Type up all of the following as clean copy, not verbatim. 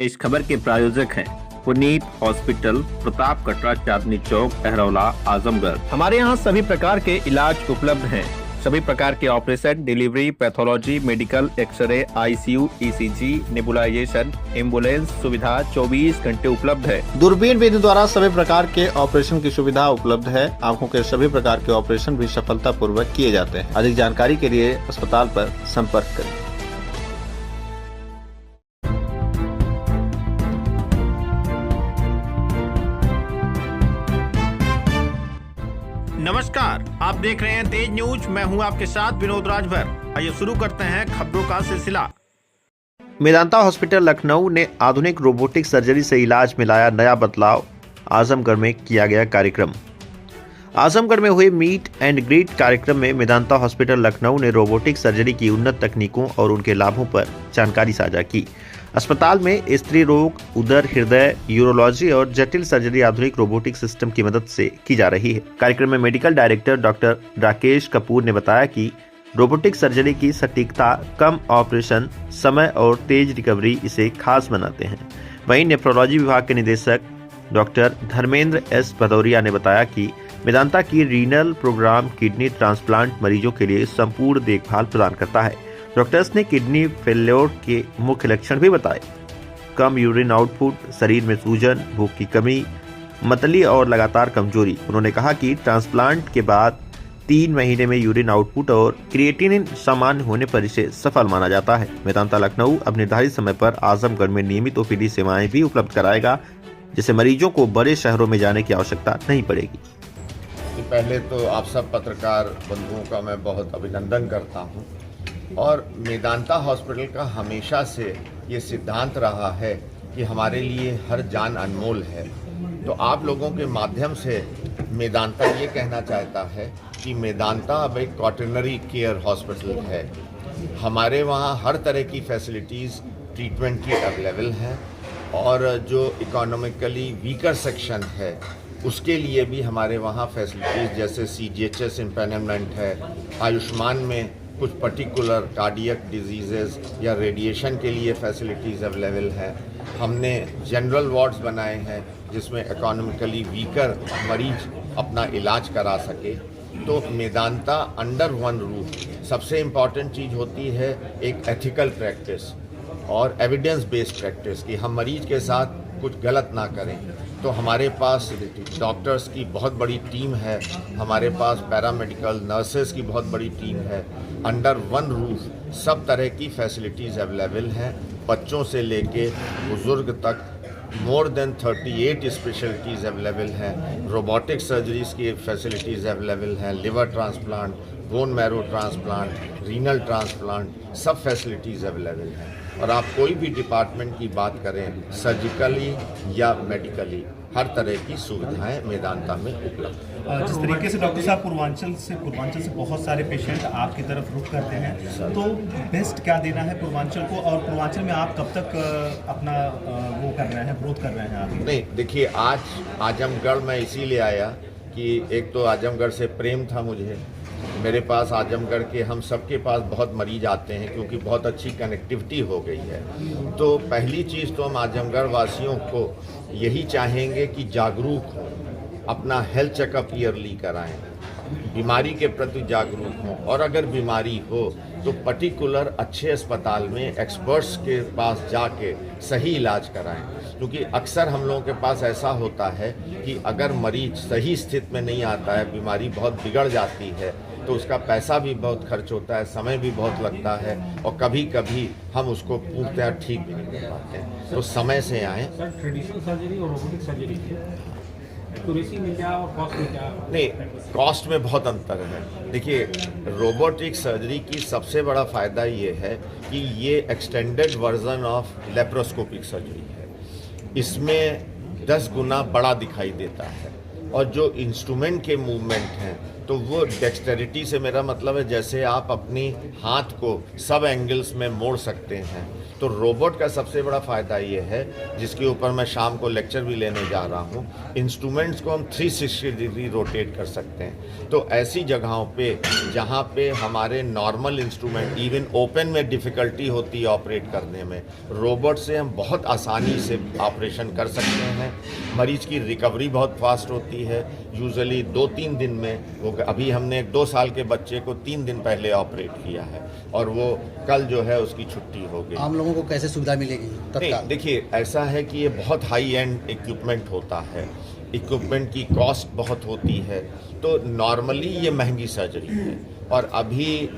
इस खबर के प्रायोजक हैं पुनीत हॉस्पिटल, प्रताप कटरा, चांदनी चौक, अहरौला, आजमगढ़। हमारे यहाँ सभी प्रकार के इलाज उपलब्ध हैं। सभी प्रकार के operation, delivery, pathology, medical, x-ray, ICU, ECG, nebulisation, ambulance सुविधा 24 घंटे उपलब्ध है। दूरबीन विधि द्वारा सभी प्रकार के ऑपरेशन की सुविधा उपलब्ध है। आंखों के सभी प्रकार के ऑपरेशन भी सफलतापूर्वक किए जाते हैं। अधिक जानकारी के लिए अस्पताल पर संपर्क करें। नमस्कार, आप देख रहे हैं तेज न्यूज। मैं हूं आपके साथ विनोद राजभर। आइए शुरू करते हैं खबरों का सिलसिला। मेदांता हॉस्पिटल लखनऊ ने आधुनिक रोबोटिक सर्जरी से इलाज में लाया नया बदलाव। आजमगढ़ में किया गया कार्यक्रम। आजमगढ़ में हुए मीट एंड ग्रीट कार्यक्रम में मेदांता हॉस्पिटल लखनऊ ने रोबोटिक सर्जरी की उन्नत तकनीकों और उनके लाभों पर जानकारी साझा की। अस्पताल में स्त्री रोग, उदर, हृदय, यूरोलॉजी और जटिल सर्जरी आधुनिक रोबोटिक सिस्टम की मदद से की जा रही है। कार्यक्रम में medical director doctor Rakesh Kapoor ने बताया कि रोबोटिक सर्जरी की सटीकता, कम ऑपरेशन समय और तेज रिकवरी इसे खास बनाते हैं। वहीं नेफ्रोलॉजी विभाग के निदेशक डॉक्टर धर्मेंद्र एस भदौरिया ने बताया कि मेदांता की रीनल प्रोग्राम किडनी ट्रांसप्लांट मरीजों के लिए संपूर्ण देखभाल प्रदान करता है। डॉक्टर्स ने किडनी फेल्योर के मुख्य लक्षण भी बताए। कम यूरिन आउटपुट, शरीर में सूजन, भूख की कमी, मतली और लगातार कमजोरी। उन्होंने कहा कि ट्रांसप्लांट के बाद 3 महीने में यूरिन आउटपुट और क्रिएटिनिन सामान्य होने पर इसे सफल माना जाता है। मेदांता लखनऊ अब निर्धारित समय पर आजमगढ़ में नियमित ओपीडी सेवाएं भी उपलब्ध कराएगा, जिससे मरीजों को बड़े शहरों में जाने की आवश्यकता नहीं पड़ेगी। पहले तो आप सब पत्रकार बंधुओं का मैं बहुत अभिनंदन करता हूं। और मेदांता हॉस्पिटल का हमेशा से ये सिद्धांत रहा है कि हमारे लिए हर जान अनमोल है। तो आप लोगों के माध्यम से मेदांता ये कहना चाहता है कि मेदांता अब एक क्वाटरनरी केयर हॉस्पिटल है। हमारे वहाँ हर तरह की फैसिलिटीज़ ट्रीटमेंट की अवेलेबल हैं और जो इकोनॉमिकली वीकर सेक्शन है उसके लिए भी हमारे वहाँ फैसिलिटीज़ जैसे CGHS इम्पैनलमेंट है। आयुष्मान में कुछ पर्टिकुलर कार्डियक डिजीज़ेज़ या रेडिएशन के लिए फैसिलिटीज़ अवेलेबल है। हमने जनरल वार्ड्स बनाए हैं जिसमें इकोनॉमिकली वीकर मरीज अपना इलाज करा सके। तो मेदांता अंडर वन रूफ सबसे इम्पॉर्टेंट चीज़ होती है एक एथिकल प्रैक्टिस और एविडेंस बेस्ड प्रैक्टिस कि हम मरीज के साथ कुछ गलत ना करें। तो हमारे पास डॉक्टर्स की बहुत बड़ी टीम है, हमारे पास पैरामेडिकल नर्सेज की बहुत बड़ी टीम है। अंडर वन रूफ सब तरह की फैसिलिटीज़ अवेलेबल हैं। बच्चों से लेके बुज़ुर्ग तक मोर देन 38 स्पेशलिटीज़ अवेलेबल हैं। रोबोटिक सर्जरीज़ की फैसिलिटीज़ अवेलेबल हैं। Liver transplant, bone marrow transplant, renal transplant, सब फैसिलिटीज़ अवेलेबल हैं। और आप कोई भी डिपार्टमेंट की बात करें, सर्जिकली या मेडिकली, हर तरह की सुविधाएं मेदांता में उपलब्ध हैं। जिस तरीके से डॉक्टर साहब पूर्वांचल से बहुत सारे पेशेंट आपकी तरफ रुख करते हैं, तो बेस्ट क्या देना है पूर्वांचल को, और पूर्वांचल में आप कब तक अपना वो कर रहे हैं, ग्रोथ कर रहे हैं आगे? नहीं, देखिए, आज आजमगढ़ में इसीलिए आया कि एक तो आजमगढ़ से प्रेम था मुझे। मेरे पास आजमगढ़ के हम सबके पास बहुत मरीज आते हैं क्योंकि बहुत अच्छी कनेक्टिविटी हो गई है। तो पहली चीज़ तो हम आजमगढ़ वासियों को यही चाहेंगे कि जागरूक हों, अपना हेल्थ चेकअप ईयरली कराएं, बीमारी के प्रति जागरूक हों, और अगर बीमारी हो तो पर्टिकुलर अच्छे अस्पताल में एक्सपर्ट्स के पास जाके सही इलाज कराएं। क्योंकि अक्सर हम लोगों के पास ऐसा होता है कि अगर मरीज सही स्थिति में नहीं आता है, बीमारी बहुत बिगड़ जाती है, तो उसका पैसा भी बहुत खर्च होता है, समय भी बहुत लगता है, और कभी कभी हम उसको पूर्णतः ठीक भी नहीं कर पाते हैं। तो समय से आएँ। सर, ट्रेडिशनल सर्जरी और रोबोटिक सर्जरी एक्यूरेसी में क्या और कॉस्ट में क्या? नहीं, कॉस्ट में बहुत अंतर है। देखिए, रोबोटिक सर्जरी की सबसे बड़ा फ़ायदा ये है कि ये extended version of laparoscopic surgery है। इसमें 10 गुना बड़ा दिखाई देता है, और जो इंस्ट्रूमेंट के मूवमेंट हैं तो वो डेक्सटेरिटी से मेरा मतलब है जैसे आप अपनी हाथ को सब एंगल्स में मोड़ सकते हैं। तो रोबोट का सबसे बड़ा फ़ायदा ये है, जिसके ऊपर मैं शाम को लेक्चर भी लेने जा रहा हूँ, इंस्ट्रूमेंट्स को हम 360 डिग्री रोटेट कर सकते हैं। तो ऐसी जगहों पे जहाँ पे हमारे नॉर्मल इंस्ट्रूमेंट इवन ओपन में डिफ़िकल्टी होती है ऑपरेट करने में, रोबोट से हम बहुत आसानी से ऑपरेशन कर सकते हैं। मरीज की रिकवरी बहुत फास्ट होती है, यूजुअली 2-3 दिन में। वो अभी हमने एक 2 साल के बच्चे को 3 दिन पहले ऑपरेट किया है और वो कल जो है उसकी छुट्टी हो गई। आम लोगों को कैसे सुविधा मिलेगी नहीं, तत्काल? देखिए ऐसा है कि ये बहुत हाई एंड इक्विपमेंट होता है, इक्विपमेंट की कॉस्ट बहुत होती है, तो नॉर्मली ये महंगी सर्जरी है। और अभी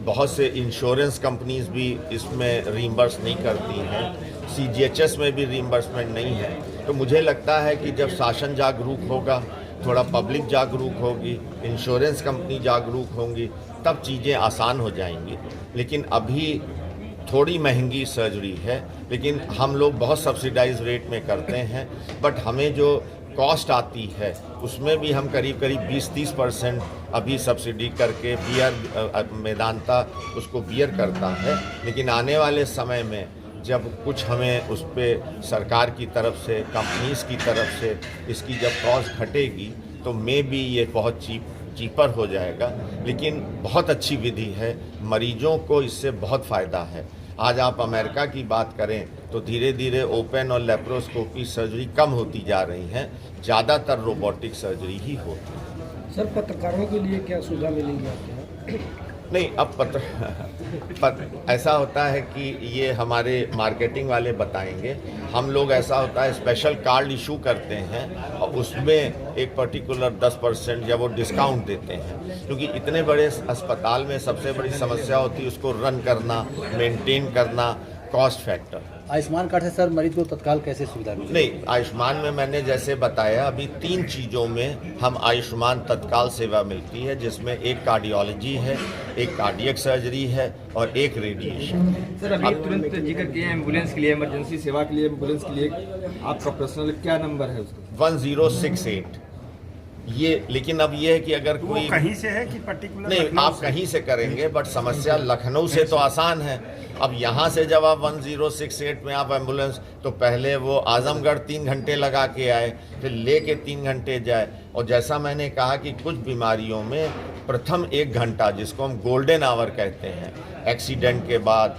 बहुत से इंश्योरेंस कंपनीज भी इसमें रीइंबर्स नहीं करती हैं, CGHS में भी रीइंबर्समेंट नहीं है। तो मुझे लगता है कि जब शासन जागरूक होगा, थोड़ा पब्लिक जागरूक होगी, इंश्योरेंस कंपनी जागरूक होंगी, तब चीज़ें आसान हो जाएंगी। लेकिन अभी थोड़ी महंगी सर्जरी है, लेकिन हम लोग बहुत सब्सिडाइज रेट में करते हैं। बट हमें जो कॉस्ट आती है उसमें भी हम करीब 20-30% अभी सब्सिडी करके मेदांता उसको बियर करता है। लेकिन आने वाले समय में जब कुछ हमें उस पर सरकार की तरफ से, कंपनीज की तरफ से इसकी जब कॉस्ट घटेगी, तो मे बी ये बहुत चीपर हो जाएगा। लेकिन बहुत अच्छी विधि है, मरीजों को इससे बहुत फ़ायदा है। आज आप अमेरिका की बात करें तो धीरे धीरे ओपन और लेप्रोस्कोपी सर्जरी कम होती जा रही हैं, ज़्यादातर रोबोटिक सर्जरी ही होती है। सर, पत्रकारों के लिए क्या सुविधा मिलेगी आपके यहाँ? नहीं, अब ऐसा होता है कि ये हमारे मार्केटिंग वाले बताएंगे। हम लोग ऐसा होता है स्पेशल कार्ड इशू करते हैं और उसमें एक पर्टिकुलर 10% या वो डिस्काउंट देते हैं, क्योंकि इतने बड़े अस्पताल में सबसे बड़ी समस्या होती है उसको रन करना, मेंटेन करना, कॉस्ट फैक्टर। आयुष्मान कार्ड से सर मरीज को तत्काल कैसे सुविधा मिलेगी? नहीं, आयुष्मान में मैंने जैसे बताया अभी 3 चीज़ों में हम आयुष्मान तत्काल सेवा मिलती है, जिसमें एक कार्डियोलॉजी है, एक कार्डियक सर्जरी है और एक रेडिएशन। सर, अभी तुरंत जिक्र किया एम्बुलेंस के लिए, इमरजेंसी सेवा के लिए एम्बुलेंस के लिए आपका पर्सनल क्या नंबर है उसका? 1068 ये। लेकिन अब ये है कि अगर कोई कहीं से है कि पर्टिकुलर नहीं, आप कहीं से करेंगे, बट समस्या लखनऊ से तो आसान है। अब यहाँ से जब आप 1068 में आप एम्बुलेंस, तो पहले वो आजमगढ़ 3 घंटे लगा के आए, फिर ले के 3 घंटे जाए। और जैसा मैंने कहा कि कुछ बीमारियों में प्रथम 1 घंटा, जिसको हम गोल्डन आवर कहते हैं, एक्सीडेंट के बाद,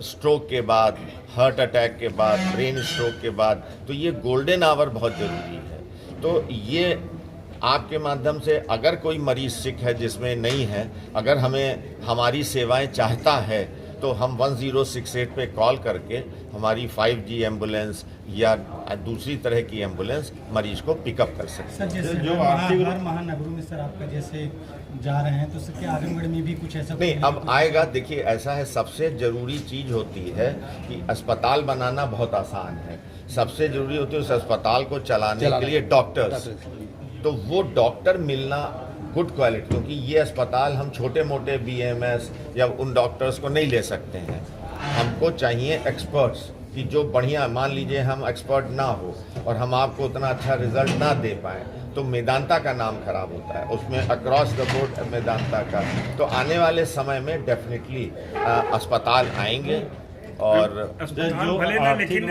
स्ट्रोक के बाद, हार्ट अटैक के बाद, ब्रेन स्ट्रोक के बाद, तो ये गोल्डन आवर बहुत ज़रूरी है। तो ये आपके माध्यम से अगर कोई मरीज सिक है जिसमें नहीं है, अगर हमें हमारी सेवाएं चाहता है, तो हम 1068 पे कॉल करके हमारी 5G एम्बुलेंस या दूसरी तरह की एम्बुलेंस मरीज को पिकअप कर सकते हैं। सर, जैसे जो हर महानगरों में सर आपका जैसे जा रहे हैं, तो सर क्या आजमगढ़ में भी कुछ ऐसा? नहीं, अब आएगा। देखिए ऐसा है, सबसे ज़रूरी चीज़ होती है कि अस्पताल बनाना बहुत आसान है, सबसे ज़रूरी होती है उस अस्पताल को चलाने के लिए डॉक्टर्स। तो वो डॉक्टर मिलना गुड क्वालिटी, क्योंकि ये अस्पताल हम छोटे मोटे BMS या उन डॉक्टर्स को नहीं ले सकते हैं। हमको चाहिए एक्सपर्ट्स कि जो बढ़िया, मान लीजिए हम एक्सपर्ट ना हो और हम आपको उतना अच्छा रिजल्ट ना दे पाएँ, तो मेदांता का नाम खराब होता है, उसमें अक्रॉस द बोर्ड मेदांता का। तो आने वाले समय में डेफिनेटली अस्पताल आएंगे। और जो आर्थिक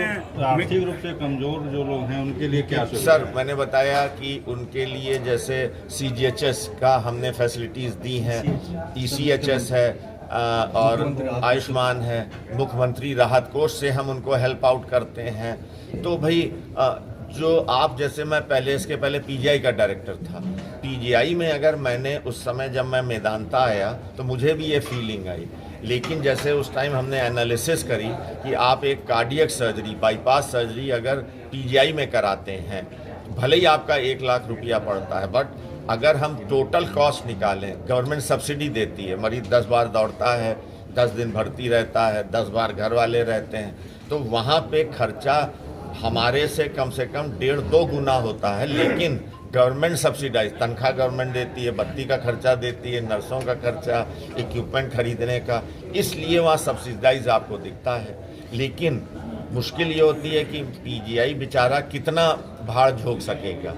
रूप से कमजोर जो लोग हैं उनके लिए क्या सर, मैंने बताया कि उनके लिए जैसे CGHS का हमने फैसिलिटीज़ दी हैं, ECHS है और आयुष्मान है, मुख्यमंत्री राहत कोष से हम उनको हेल्प आउट करते हैं। तो भाई जो आप जैसे, मैं पहले इसके पहले PGI का डायरेक्टर था, PGI में अगर मैंने उस समय जब मैं मेदांता आया तो मुझे भी ये फीलिंग आई। लेकिन जैसे उस टाइम हमने एनालिसिस करी कि आप एक कार्डियक सर्जरी, बाईपास सर्जरी अगर PGI में कराते हैं, भले ही आपका 1 लाख रुपया पड़ता है, बट अगर हम टोटल कॉस्ट निकालें, गवर्नमेंट सब्सिडी देती है, मरीज 10 बार दौड़ता है, 10 दिन भर्ती रहता है, 10 बार घर वाले रहते हैं, तो वहाँ पे खर्चा हमारे से कम 1.5-2 गुना होता है। लेकिन गवर्नमेंट सब्सिडाइज, तनख्वाह गवर्नमेंट देती है, बत्ती का खर्चा देती है, नर्सों का खर्चा, इक्विपमेंट खरीदने का, इसलिए वहाँ सब्सिडाइज आपको दिखता है। लेकिन मुश्किल ये होती है कि PGI बेचारा कितना भाड़ झोंक सकेगा।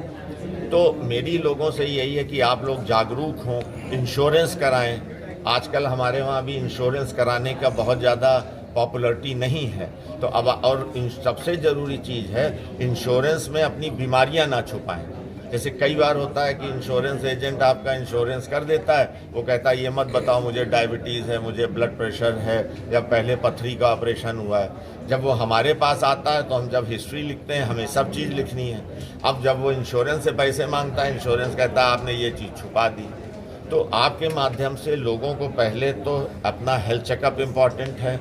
तो मेरी लोगों से यही है कि आप लोग जागरूक हों, इंश्योरेंस कराएं। आजकल हमारे वहाँ भी इंश्योरेंस कराने का बहुत ज़्यादा पॉपुलरिटी नहीं है, तो अब और सबसे ज़रूरी चीज़ है इंश्योरेंस में अपनी बीमारियां ना छुपाएं। जैसे कई बार होता है कि इंश्योरेंस एजेंट आपका इंश्योरेंस कर देता है, वो कहता है ये मत बताओ मुझे डायबिटीज़ है, मुझे ब्लड प्रेशर है, या पहले पथरी का ऑपरेशन हुआ है। जब वो हमारे पास आता है तो हम जब हिस्ट्री लिखते हैं हमें सब चीज़ लिखनी है। अब जब वो इंश्योरेंस से पैसे मांगता है, इंश्योरेंस कहता है आपने ये चीज़ छुपा दी। तो आपके माध्यम से लोगों को पहले तो अपना हेल्थ चेकअप इम्पॉर्टेंट है,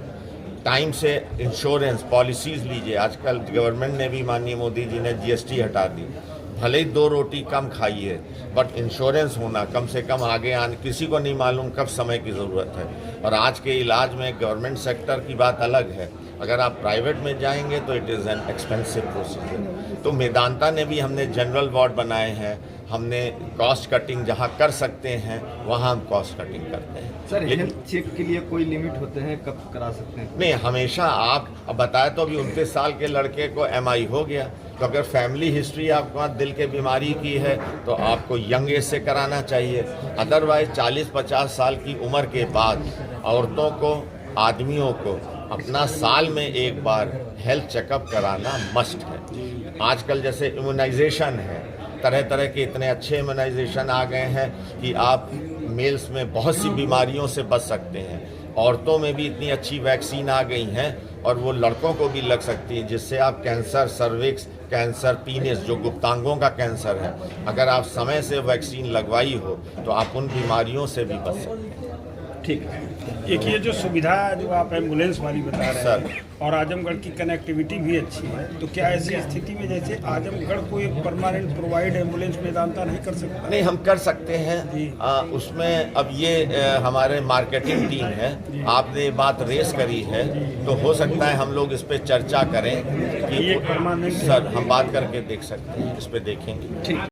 टाइम से इंश्योरेंस पॉलिसीज़ लीजिए। आजकल गवर्नमेंट ने भी, माननीय मोदी जी ने GST हटा दी, भले ही 2 रोटी कम खाइए, बट इंश्योरेंस होना कम से कम आगे आने, किसी को नहीं मालूम कब समय की ज़रूरत है। और आज के इलाज में गवर्नमेंट सेक्टर की बात अलग है, अगर आप प्राइवेट में जाएंगे तो it is an expensive procedure. तो मेदांता ने भी, हमने जनरल वार्ड बनाए हैं, हमने कॉस्ट कटिंग जहां कर सकते हैं वहां हम कॉस्ट कटिंग करते हैं। सर हेल्थ चेक के लिए कोई लिमिट होते हैं, कब करा सकते हैं? नहीं, हमेशा आप अब बताए तो अभी 29 साल के लड़के को MI हो गया, तो अगर फैमिली हिस्ट्री आपको दिल के बीमारी की है तो आपको यंग एज से कराना चाहिए। अदरवाइज 40-50 साल की उम्र के बाद औरतों को, आदमियों को अपना साल में एक बार हेल्थ चेकअप कराना मस्ट है। आजकल जैसे इम्यूनाइजेशन है, तरह तरह के इतने अच्छे इम्यूनाइजेशन आ गए हैं कि आप मेल्स में बहुत सी बीमारियों से बच सकते हैं। औरतों में भी इतनी अच्छी वैक्सीन आ गई हैं और वो लड़कों को भी लग सकती है, जिससे आप कैंसर, सर्विक्स कैंसर, पीनिस जो गुप्तांगों का कैंसर है, अगर आप समय से वैक्सीन लगवाई हो तो आप उन बीमारियों से भी बच सकते हैं। ठीक है। एक ये जो सुविधा जो आप एम्बुलेंस वाली बता रहे हैं और आजमगढ़ की कनेक्टिविटी भी अच्छी है, तो क्या ऐसी स्थिति में जैसे आजमगढ़ को एक परमानेंट प्रोवाइड एम्बुलेंस मेदांता नहीं कर सकता? नहीं, हम कर सकते हैं। उसमें अब ये हमारे मार्केटिंग टीम है, आपने बात रेस करी है, तो हो सकता है हम लोग इस पे चर्चा करें कि ये परमानेंट सर हम बात करके देख सकते हैं, इस पे देखेंगे। ठीक।